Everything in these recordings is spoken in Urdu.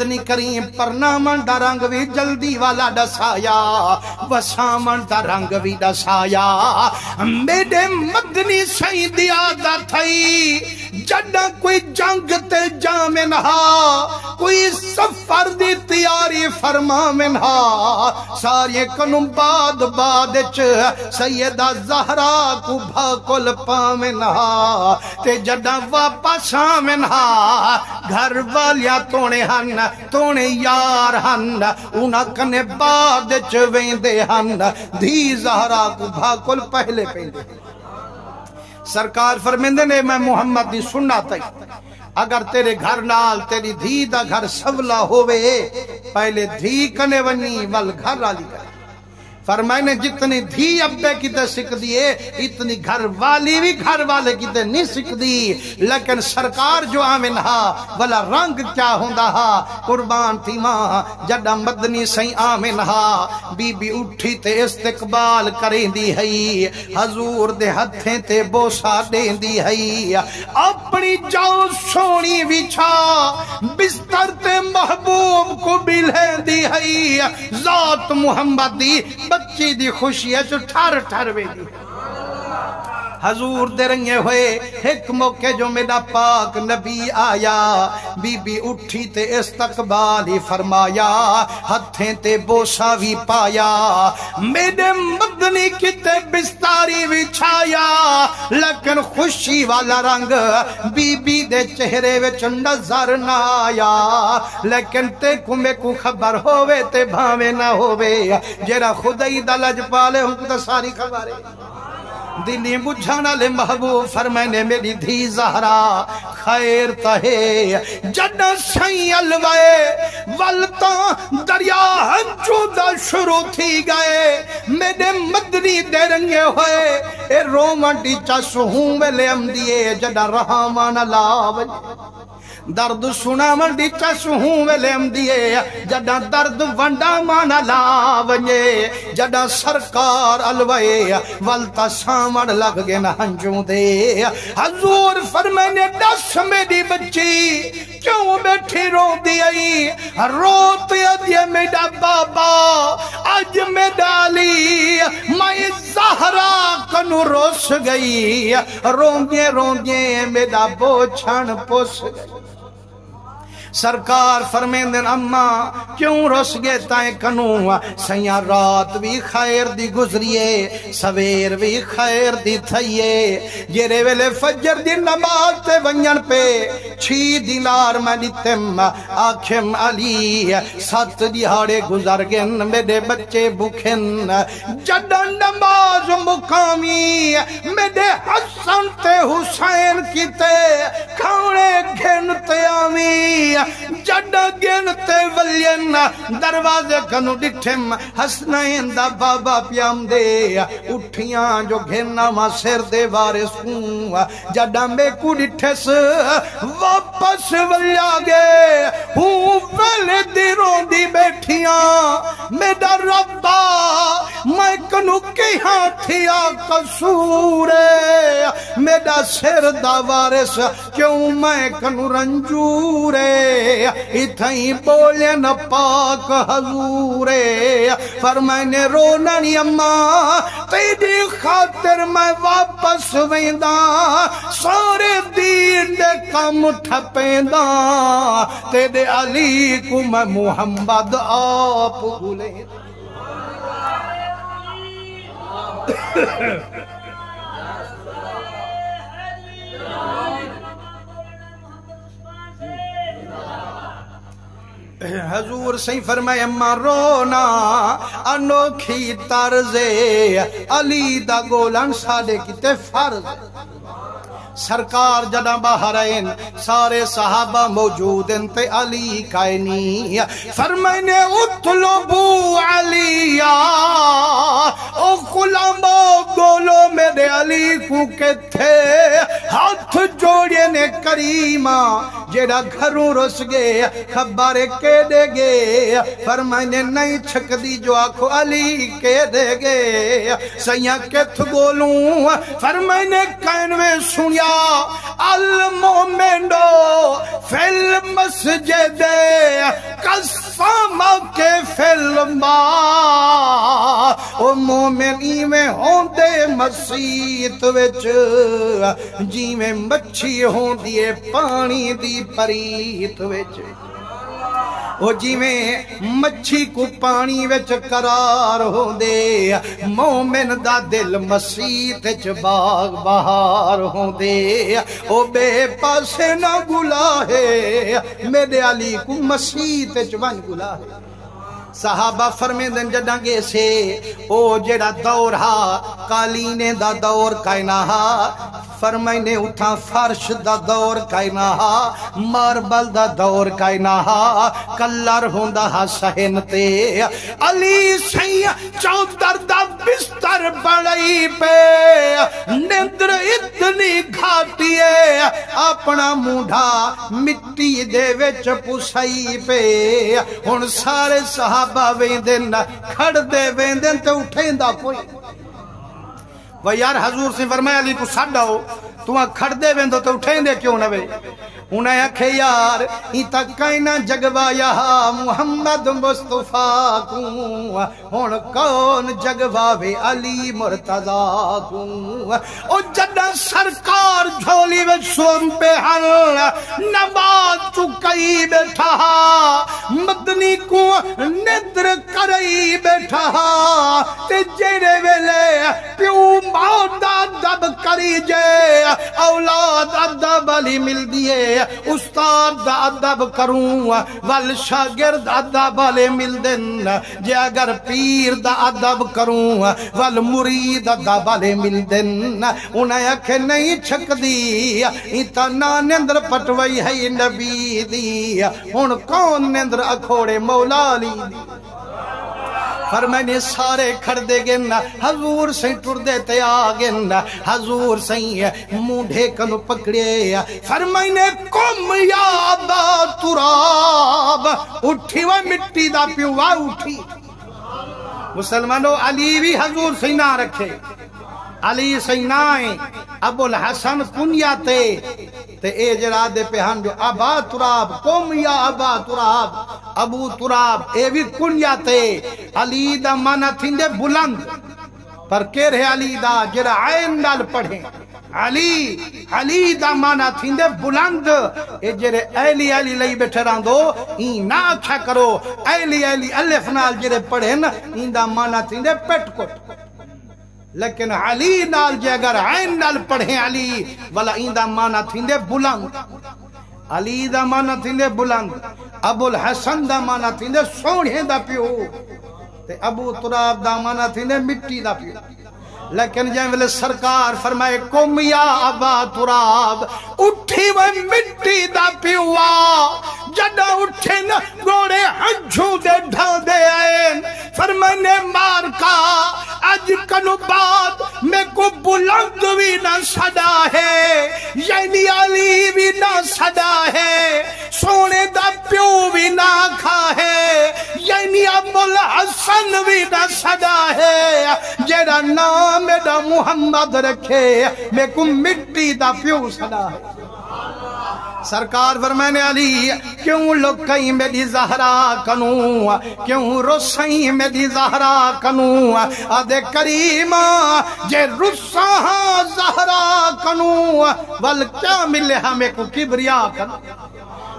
مدنی کریم پرنامن دا رنگ بھی جلدی والا دسایا وسامن دا رنگ بھی دسایا میرے مدنی سائیں دی عادت تھئی جڑا کوئی جنگ تے جامن ہا کوئی سفر دی تیاری فرمامن ہا سارے کنم بعد سیدہ زہرا کو بھاکل پامن ہا تے جڑا واپس آمن ہا گھر والیا تونے ہن تونے یار ہن اونا کنے بعد ویندے ہن دھی زہرا کو بھاکل پہلے پیندے سرکار فرمیندے نے میں محمد دی سننا تھی اگر تیرے گھر نال تیری دھی دا گھر سولا ہوئے پہلے دھی کنے ونی وال گھر رالی کرے فرمائے نے جتنی دھی ابے کی تے سکھ دیئے اتنی گھر والی بھی گھر والے کی تے نہیں سکھ دی لیکن سرکار جو آمن ہا والا رنگ کیا ہوندہ ہا قربان تھی ماں جڑا مدنی سائیں آمن ہا بی بی اٹھی تے استقبال کریں دی ہئی حضور دے ہتھیں تے بوسا دیں دی ہئی اپنی جاؤ سونی وچھا بستر تے محبوب کو بلہیں دی ہئی ذات محمد دی بچی دی خوشی ہے جو ٹھار وے دی حضور دے رنگے ہوئے ایک موقع جو میرا پاک نبی آیا بی بی اٹھی تے استقبالی فرمایا ہتھیں تے بوسا بھی پایا میرے مدنی کی تے بستاری بھی چھایا لیکن خوشی والا رنگ بی بی دے چہرے وچ نظر نہ آیا لیکن تے کو میں کو خبر ہوئے تے بھاوے نہ ہوئے جیرا خدای دا لج پالے ہوں تو ساری خبریں دلی بجھانا لے محبوب فرمائنے میری دھی زہرا خیر تہے جڑا سائیں الوائے والتا دریا ہنچو دا شروع تھی گئے میرے مدنی دے رنگے ہوئے اے رومن ڈی چاسو ہوں میں لے ام دیئے جڑا رحمان لاو درد سنا من دی چسو ہوں ویلیم دیئے جڑا درد ونڈا مانا لاونجے جڑا سرکار الوائے والتا سامن لگ گے نہ ہنجوں دے حضور فرمائنے دس میری بچی کیوں بیٹھی رو دیئی روتی دیئے میرا بابا آج میں ڈالی میں زہرا کنو روس گئی روندے میرا بوچھن پوس گئی سرکار فرمیندن اممہ کیوں رس گے تائیں کنوں سیاں رات بھی خیر دی گزریے سویر بھی خیر دی تھئیے جیرے ویلے فجر دی نماز تے ونجن پہ 6 دینار میں نیتم آکھم علی 7 دیہاڑے گزر گن میرے بچے بکھن جڑا نماز مقامی میرے حسن تے حسین کی تے کھانے گھن تے آمی جڑا گنتے ولین دروازے کنو ڈٹھم حسنین دا بابا پیام دے اٹھیاں جو گھننا ماں سر دے وارس ہوں جڑا میں کو ڈٹھس واپس ولیا گے ہوں ویلے دیروں دی بیٹھیاں میرا ربا میں کنو کیہاں تھیا قصورے میرا سر دا وارس کیوں میں کنو رنجورے اتھائیں بولے نہ پاک حضورے فرمائنے رونا نہیں اممہ تیری خاطر میں واپس ویندہ سارے دین دے کم ٹھپیندہ تیرے علی کو میں محمد آپ بھولے حضور سہی فرمائے اما رونا انوکھی طرزے علی دا گولن ساڑے کتے فرض سرکار جڑا باہر آئین سارے صحابہ موجود ہیں تے علی کائنی فرمائنے اطلبو علی او غلامو گولو میرے علی کو کے تھے ہاتھ جوڑے نے کریمہ جیڑا گھروں رس گے خبر کے دے گے فرمائنے نہیں چھک دی جو آکھو علی کے دے گے سیاں کتھ بولوں فرمائنے کہن میں سنیا المومنو فی المسجد قسم کے فلما او مومنی میں ہوندے مسیت وچ جی میں مچھی ہوندیے پانی دی پریت وچ او جی میں مچھی کو پانی وچ قرار ہوندے مومن دا دل مسیت وچ باغ بہار ہوندے او بے پاسے نہ گلاہے میرے علی کو مسیت وچ ون گلاہے صحابہ فرمیندن جڑاں گے سے او جڑا دور ہا قالینے دا دور کائنا ہا فرمائنے اتھا فرش دا دور کائنا ہا ماربل دا دور کائنا ہا کلر ہوندہ ہا سہن تے علی سیاں چودر دا بستر بڑائی پہ نندر اتنی گھاٹی ہے اپنا مونڈھا مٹی دے وچ پسائی پہ ہن سارے صحابہ ویندن کھڑ دے ویندن تے اٹھیں دا کوئی وہ یار حضور سے فرمایا علی کو ساڑھاؤ تمہیں کھڑ دے ویندو تو اٹھیں دے کیوں نہ وے انہیں اکھے یار ہی تک کائنا جگوایا محمد مصطفیٰ کو ہون کون جگواوے علی مرتضیٰ کو او جدہ سرکار جھولی وچ سوم پہ حل نماز چکئی بیٹھا مدنی کو ندر کرئی بیٹھا تے جیرے ویلے پیو مودا دب کری جے اولاد ادب علی مل دیے استاد دا ادب کروں وال شاگرد ادب علی مل دن جے اگر پیر دا ادب کروں وال مرید ادب علی مل دن انہیں اکھے نہیں چھک دی اتنا نندر پٹوئی ہے نبی دی ان کون نندر اکھوڑے مولا علی دی فرمائنے سارے کھڑ دے گن حضور سے ٹر دیتے آگن حضور سے مونڈے کنو پکڑے فرمائنے کم یا ابا تراب اٹھی وہ مٹی دا پیوا اٹھی مسلمانوں علی بھی حضور سے نہ رکھے علی سے نائیں ابو الحسن کنیاتے تے اے جرادے پہ ہم جو ابا تراب کم یا ابا تراب ابو تراب اے بھی کنیاتے علی دا مانا تھندے بلند پر کیر ہے علی دا جرا عین نال پڑھیں علی دا مانا تھندے بلند اے جرے ایلی ایلی لئی بیٹھے راندو این نا اچھا کرو ایلی ایلی الف نال جرے پڑھیں این دا مانا تھندے پٹ کٹ لیکن علی نال جے اگر عین نال پڑھیں علی والا این دا مانا تھندے بلند علی دا مانا تھندے بلند ابو الحسن دا مانا تھندے سوڑھیں دا پیو تے ابو تراب دا مانا تھندے مٹی دا پیو لیکن جائیں ویلے سرکار فرمائے کم یا ابا تراب اٹھی وہ مٹی دا پیوا جڑا اٹھے نا گوڑے ہنجھو دے ڈھا دے آئین فرمانے مار کا آج کنو بات میں کو بلند بھی نہ صدا ہے یعنی علی بھی نہ صدا ہے سونے دا پیو بھی نہ کھا ہے یعنی ابو الحسن بھی نہ صدا ہے جیڑا نام میرا محمد رکھے میں کو مٹی دا پیو صدا ہے سرکار فرمانے علی کیوں لکھیں میری زہرا کنوں کیوں رسیں میری زہرا کنوں آدھے کریم جے رساں زہرا کنوں ول کیا ملے ہمیں کو کبریا کنوں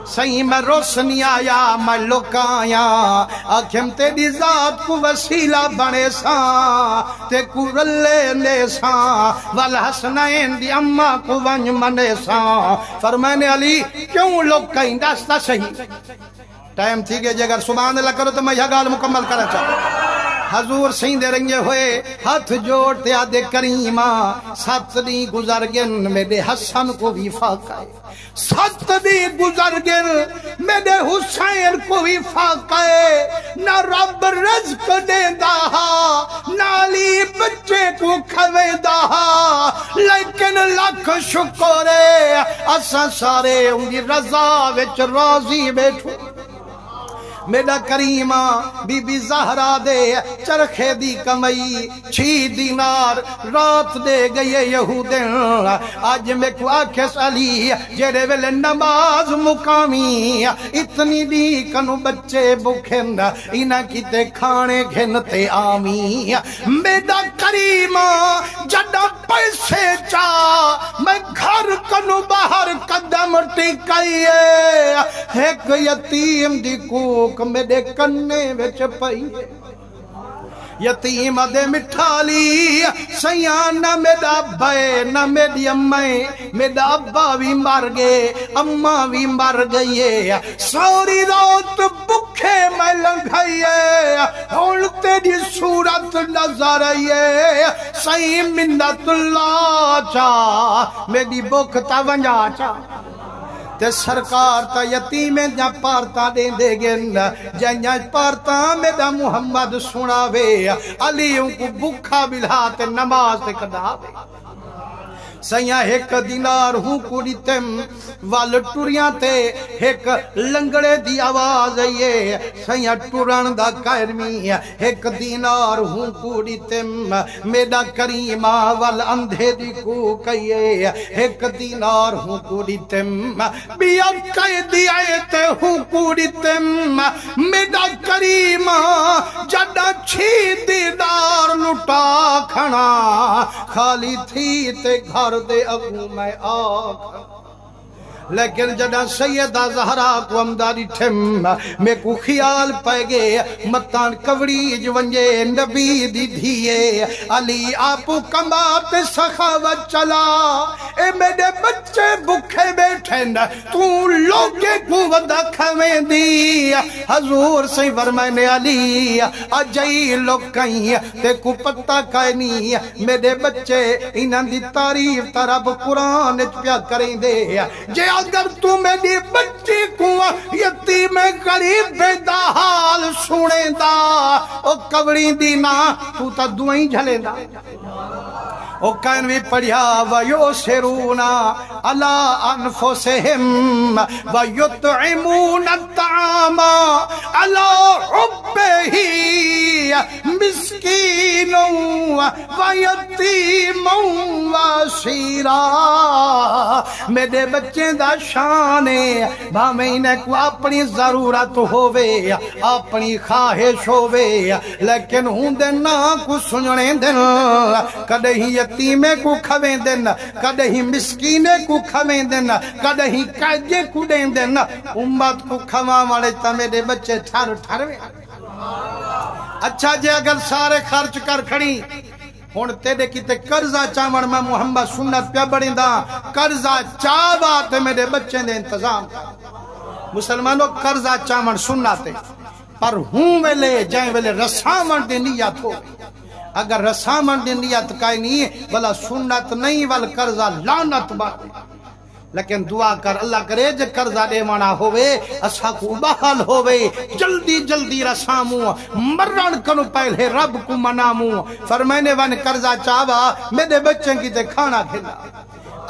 سہی میں روشنی آیا میں لکایا آنکھیں تیری ذات کو وسیلہ بنے ساں تے کو رلے لے ساں والحسنین دی اممہ کو ونج منے ساں فرمانے علی کیوں لکائیں داستا صحیح ٹائم تھی گئے جے اگر سبحان اللہ کرو تو میں یہ گال مکمل کرنا چاہتا حضور سیندے رنگے ہوئے ہاتھ جوڑتے آدھے کریمہ 7 دن گزر گن میرے حسن کو بھی فاقہ ہے 7 دن گزر گن میرے حسین کو بھی فاقہ ہے نہ رب رزق دے دا نالی بچے کو کھوے دا لیکن لاکھ شکر ہے اساں سارے انہی رضا وچ راضی بیٹھو میرا کریمہ بی بی زہرا دے چرخے دی کمائی 6 دینار رات دے گئے یہودن آج میں کو آکھس علی جیرے ویلے نماز مقامی اتنی دی کنو بچے بکھن انہ کیتے کھانے گھنتے آمی میرا کریمہ جڑا پیسے چاہ میں گھر کنو باہر قدم ٹکائیے ایک یتیم دی کوک میرے کنے وچ پئی یتیم دے مٹھالی سیاں نہ میرا بے نہ میری امیں میرا ابا بھی مر گئے اماں بھی مر گئی سوری رات بکھے میں لنگھائیے ہون تیری صورت نظر آئیے سہی منت اللہ چاہ میری بکھ تا ونجا چاہ تے سرکار تا یتیمیں جا پارتا دیں دے گن جا پارتا میرا محمد سناوے علیوں کو بکھا بلھاتے نماز تے کداوے سیاں ایک دینار ہوں کوڑی تم وال ٹوریاں تے ایک لنگڑے دی آواز آئیے سیاں ٹوران دا کائرمی ایک دینار ہوں کوڑی تم میرا کریمہ وال اندھے دی کو کئیے ایک دینار ہوں کوڑی تم بیا کئی دی آئے تے ہوں کوڑی تم میرا کریمہ جڑا 6 دینار لٹا کھنا خالی تھی تے گھر دے ابو میں آکھ لیکن جڑا سیدہ زہرا کو امداری ٹھم میں کو خیال پائے گے متان کوڑی جونجے نبی دی دھیے علی آپو کمات سخاوت چلا اے میرے بچے بکھے بیٹھے تو لوگے کو ودا کھویں دی حضور سی فرمائنے علی اجائی لوگ کہیں تے کو پتہ کائنی میرے بچے انہاں دی تعریف ترب قرآن پیا کریں دے جے اگر تو میری بچی کو یتیم غریب بے دا حال سنے دا او کوڑی دینا تو تا دوئیں جھلے دا او کہن بھی پڑھیا وَيُسِرُونَ عَلَىٰ أَنفُسِهِمْ وَيُطْعِمُونَ الطَّعَامَ عَلَىٰ حُبِّهِ مِسْكِينًا وَيَتِيمًا وَأَسِيرًا میرے بچے دا شان ہے بھامیں انہیں کو اپنی ضرورت ہووے اپنی خواہش ہووے لیکن ہوں دن نا کو سننے دن کدے ہی یتیمے کو کھویں دن کدے ہی مسکینے کو کھویں دن کدے ہی قیدے کو دیں دن امت کو کھوا والے تا میرے بچے ٹھروے اچھا جے اگر سارے خرچ کر کھڑی ہون تیرے کیتے قرضہ چاون میں محمد سنت پیا بڑیں دا قرضہ چاواتے میرے بچے دے انتظام مسلمانوں قرضہ چاون سناتے پر ہوں ویلے جائیں ویلے رسامن دی نیت ہو اگر رسامن دی نیت کائی نہیں بلا سنت نہیں وال قرضہ لعنت بات لیکن دعا کر اللہ کرے جے قرضہ دے مانا ہوئے اسا کو بحال ہوئے جلدی جلدی رساموں مرن کنو پہلے رب کو مناموں فرمائنے وان قرضہ چاہوا میرے بچیں کی تے کھانا کھلا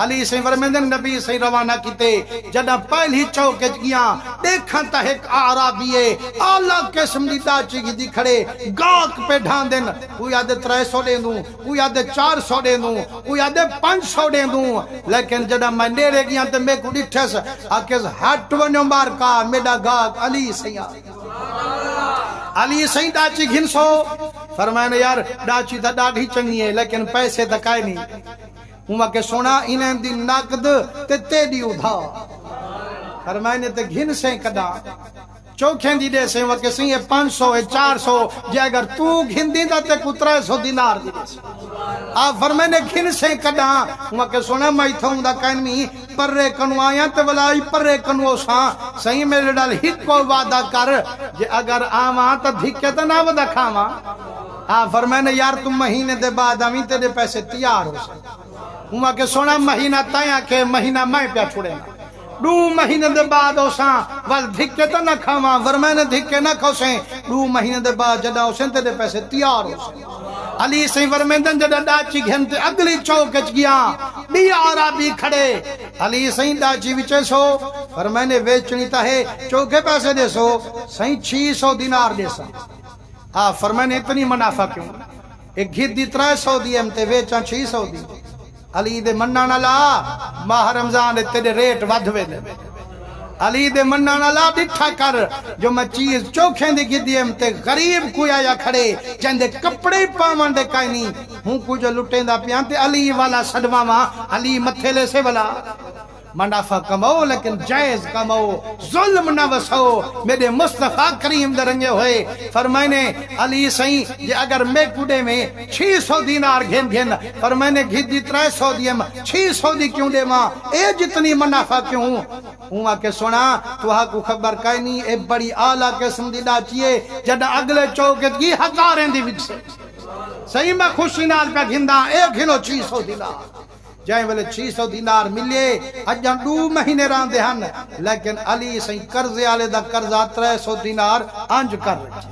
علی سے فرمیدن نبی سے روانہ کیتے جڑا پہلی چوکے گیا دیکھا تا ایک آرابیے آلہ قسم دی داچی کی دی کھڑے گاک پہ ڈھان دن کوئی آدھے 300 دے دوں کوئی آدھے 400 دے دوں کوئی آدھے 500 دے دوں لیکن جڑا میں نیرے گیا تے میں کو ڈٹھے سے آکیز ہٹ ونیوں بار کا میڈا گاک علی سیاں علی سیاں ڈاچی گھنسو فرمائنے یار ڈاچی تا ڈاڑھی چنگی ہے لیکن پیسے تکائے نہیں ہوں کہ سونا انہیں دی نقد تے تیڑی ادھا فرمائنے تے گھن سے کدا چوکھیں دی دے سے وقت سے 500 400 جے اگر تو گھن دی دا تے کو 300 دینار دی دے سے آپ فرمائنے گھن سے کدا ہوں کہ سونا میں تھاوں دا کہنمی پرے کنو آیا تے ولائی پرے کنو ساں صحیح میرے ڈال ہی کو وعدہ کر جے اگر آواں تا دھکے تا نہ ودا کھاواں فرمائے یار تم مہینے دے بعد ہمیں تیرے پیسے تیار ہو سکتے ہوں کہ سونا مہینہ تیاں کہ مہینہ میں پیا چھوڑے نا 2 مہینے دے بعد اساں وال دھکے تو نہ کھاواں فرمائے دھکے نہ کھوسیں 2 مہینے دے بعد جدا اسیں تیرے پیسے تیار ہو سکتے علی سیں فرمیندن جدا ڈاچی گھنتے اگلی چوکچ گیا بھی عربی کھڑے علی سیں ڈاچی وچے سو فرمائے ویچنی تا ہے چوکے پیسے دے سو سیں 600 دینار دے سا فرمائے اتنی منافع کیوں ایک گھت دی 300 دی امتے ویچاں 600 دی علی دے منانا لا ماہ رمضان تیرے ریٹ ودھوے دے علی دے منانا لا ڈٹھا کر جو میں چیز چوکھیں دے گدیم تے غریب کوئی آیا کھڑے چندے کپڑے پاون دے کائنی ہوں کو جو لٹیں دا پیان تے علی والا صدمہ ماں علی متھیلے سے والا منافع کماؤ لیکن جائز کماؤ ظلم نہ وسو میرے مصطفیٰ کریم درنگے ہوئے فرمائنے علی سائیں یہ اگر میں کڑے میں 600 دینار گھن فرمائنے گھت دی 300 دیم 600 دی کیوں دے ماں اے جتنی منافع کیوں ہوں آکے سنا تو ہاں کو خبر کئی نہیں اے بڑی آلہ قسم دی ڈاچیے جڑا اگلے چوکت کی ہزاریں دی وچ سے صحیح میں خوشی نال پہ گھندا اے گھنو 600 دینار جائیں والے 600 دینار ملے اجاں 2 مہینے راندے ہن لیکن علی سائیں قرضے آلے دا قرضہ 300 دینار انج کر رکھے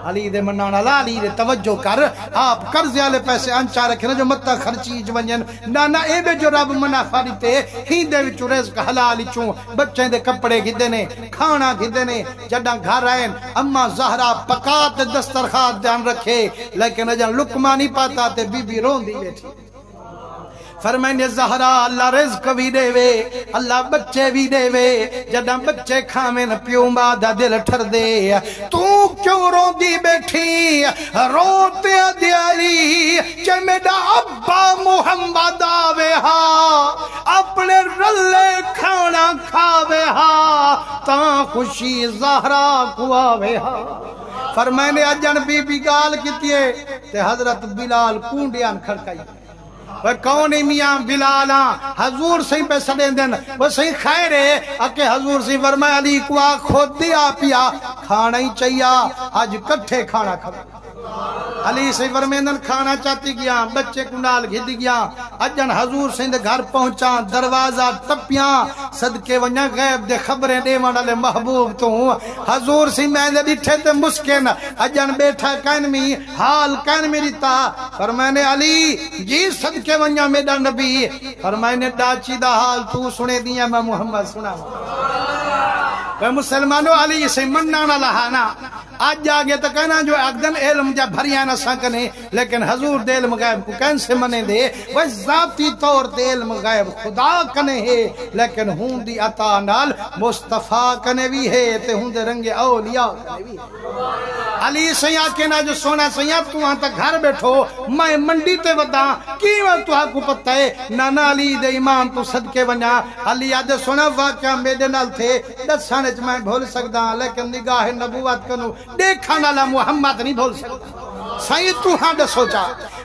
علی دے منانا لا علی دے توجہ کر آپ قرضے آلے پیسے انچا رکھے جو متا خرچی جونجن نانا اے بے جو رب منافع دیتے ہی دے وچو رزق حلالی چوں بچیں دے کپڑے گھدے نے کھانا گھدے نے جڑا گھر آئیں اما زہرہ پکات دسترخوان دھیان رکھے لیکن اجاں لقمہ نہیں پاتا تے بی بی رون دی بیٹھی فرمائنے زہرہ اللہ رزق بھی دے وے اللہ بچے بھی دے وے جدہ بچے کھامیں پیوں بادہ دل ٹھر دے تو کیوں رو دی بیٹھی روتے دیالی چے میڈا ابا محمد آوے ہاں اپنے رلے کھانا کھاوے ہاں تاں خوشی زہرہ کو آوے ہاں فرمائنے اجن بی بی گال کیتے تے حضرت بلال کونڈیاں کھڑکائی وہ کون میاں بلالا حضور سے پہ سڑیں دن وہ صحیح خیر ہے اکے حضور سے فرمائے علی کو خود دیا پیا کھانا ہی چاہیا آج کٹھے کھانا کھا علی سے فرمیندن کھانا چاہتی گیا بچے کنال گھد گیا اجن حضور سے گھر پہنچا دروازہ ٹپیاں صدقے ونیا غیب دے خبریں دے والے محبوب تو حضور سے میں نے ڈٹھے تے مسکن اجن بیٹھا کین می حال کین میری تا فرمانے علی جی صدقے ونیا میرا نبی فرمانے ڈاچی دا حال تو سنے دیا میں محمد سنا وہ مسلمانوں علی سے منانا لہانا آج جاگے تو کہنا جو اگدن علم جا بھریانا ساکنے لیکن حضور دے علم غیب کو کین سے منے دے وہ ذاتی طور دے علم غیب خدا کنے ہے لیکن ہون دی عطا نال مصطفیٰ کنے بھی ہے تے ہون دے رنگ اولیاء کنے بھی ہے علی سیاں کہنا جو سونا سیاں تو ہاں تک گھر بیٹھو میں منڈی تے ودا کیوں تو ہاں کو پتہ ہے نانا علی دے امام تو صدقے ونیا علی آدھے سونا واقعہ میرے نال تھے دسانے چ میں بھول سکتا لیکن نگاہ نبوت کنو دیکھانا لا محمد نہیں بھول سکتا سائیں تو ہاں دے سوچا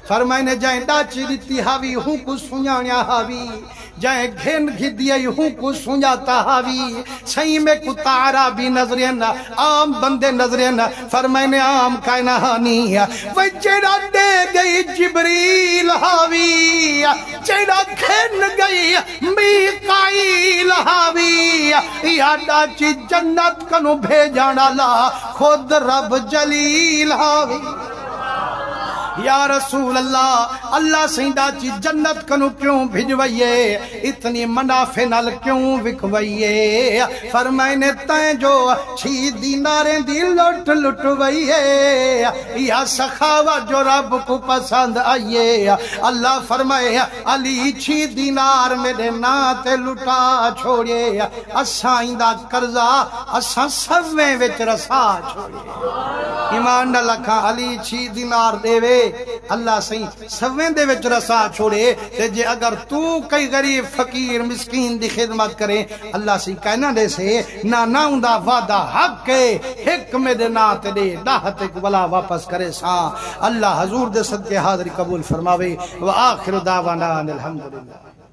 فرمائنے جائیں ڈاچی دیتی ہاوی ہوں کو سنیاں ہاوی جائیں گھن گھدیے ہوں کو سنجاتا ہاوی سائیں میں کتارا بھی نظرین عام بندے نظرین فرمائنے عام کائنہ ہانی وہ جیڑا دے گئی جبریل ہاوی جیڑا گھن گئی میکائیل ہاوی یا ڈاچی جنت کنو بھیجانا لا خود رب جلیل ہاوی یا رسول اللہ اللہ سیندہ چی جنت کنو کیوں بھجوئیے اتنی منافع نال کیوں وکوئیے فرمائنے تائیں جو 6 دیناریں دی لٹ لٹوئیے یا سخاوہ جو رب کو پسند آئیے اللہ فرمائے علی 6 دینار میرے ناتے لٹا چھوڑیے اساں اندہ قرضہ اساں سویں وچ رسا چھوڑیے ایمان نہ لکھا علی 6 دینار دے وے اللہ سہیں سویں دے وچ رسا چھوڑے تے جے اگر تو کئی غریب فقیر مسکین دی خدمت کرے اللہ سہیں کہنا دے سے نہ اندہ وعدہ حق کے حکم دے ناتے دے ڈاہتے کو بلا واپس کرے سا اللہ حضور دے صدقے حاضری قبول فرماوے وآخر دعوانا الحمدللہ